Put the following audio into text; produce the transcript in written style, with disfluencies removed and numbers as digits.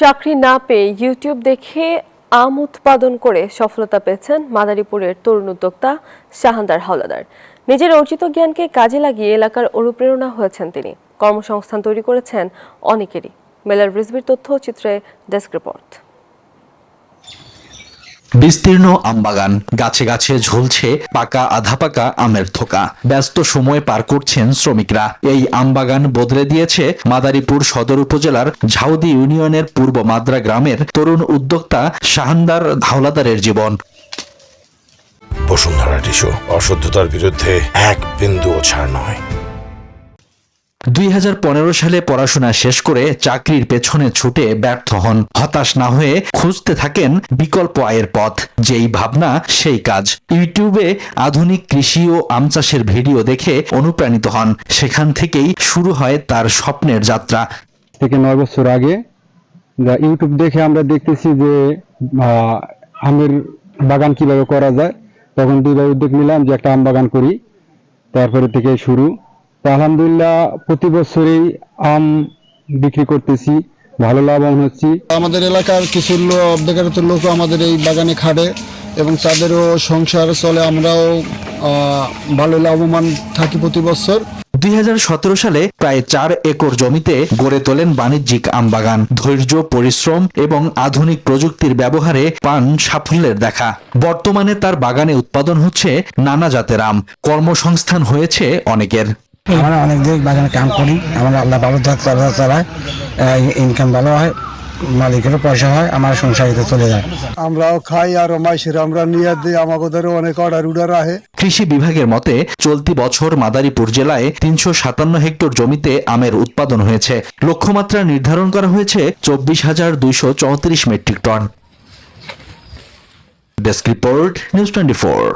চাকরি না পেয়ে ইউটিউব দেখে আম উৎপাদন করে সফলতা পেয়েছেন মাদারীপুরের তরুণ উদ্যোক্তা শাহানদার হাওলাদার। নিজের অর্জিত জ্ঞানকে কাজে লাগিয়ে এলাকার অনুপ্রেরণা হয়েছেন তিনি। কর্মসংস্থান তৈরি করেছেন অনেকেরই। মেলার রিজভির তথ্য চিত্রে ডেস্ক রিপোর্ট। বিস্তীর্ণ আমবাগান, গাছে গাছে ঝুলছে পাকা আধা পাকা আমের থোকা। ব্যস্ত সময় পার করছেন শ্রমিকরা। এই আমবাগান বদলে দিয়েছে মাদারীপুর সদর উপজেলার ঝাউদি ইউনিয়নের পূর্ব মাদ্রা গ্রামের তরুণ উদ্যোক্তা শাহানদার হাওলাদারের জীবন। বসুন্ধরা টিস্যু, অশুদ্ধতার বিরুদ্ধে এক বিন্দুও ছাড় নয়। 2015 সালে পড়াশোনা শেষ করে চাকরির পেছনে ছুটে ব্যর্থ হন। হতাশ না হয়ে খুঁজতে থাকেন বিকল্প আয়ের পথ। যেই ভাবনা সেই কাজ। ইউটিউবে আধুনিক কৃষি ও আম চাষের ভিডিও দেখে অনুপ্রাণিত হন। সেখান থেকেই শুরু হয় তার স্বপ্নের যাত্রা। থেকে 9 বছর আগে ইউটিউব দেখে আমরা দেখতেছি যে আমের বাগান কিভাবে করা যায়। তখন দুইবার উদ্যোগ নিলাম যে একটা আম বাগান করি। তারপরে থেকে শুরু। আলহামদুলিল্লাহ প্রতি বছরই আম বিক্রি করতেছি, ভালো লাভবান হচ্ছি। আমাদের এলাকার কিছু বেকারত্ব লোক আমাদের এই বাগানে খাটে এবং তাদেরও সংসার চলে। আমরাও ভালো লাভবান থাকি প্রতি বছর। 2017 সালে প্রায় 4 একর জমিতে গড়ে তোলেন বাণিজ্যিক আমবাগান। ধৈর্য, পরিশ্রম এবং আধুনিক প্রযুক্তির ব্যবহারে পান সাফল্যের দেখা। বর্তমানে তার বাগানে উৎপাদন হচ্ছে নানা জাতের আম। কর্মসংস্থান হয়েছে অনেকের। আমরা অনেক দিন বাগানে কাম করি, আমরা আল্লাহ ভালো চালায়, ইনকাম ভালো হয়, মালিকেরও পয়সা হয়, আমার সংসারিত চলে যায়। আমরাও খাই আর মাইসের আমরা নিয়ে দিই, আমাদেরও অনেক অর্ডার আহে। কৃষি বিভাগের মতে চলতি বছর মাদারীপুর জেলায় 357 হেক্টর জমিতে আমের উৎপাদন হয়েছে। লক্ষ্যমাত্রা নির্ধারণ করা হয়েছে 24,234 metric ton. Desk report, news 24।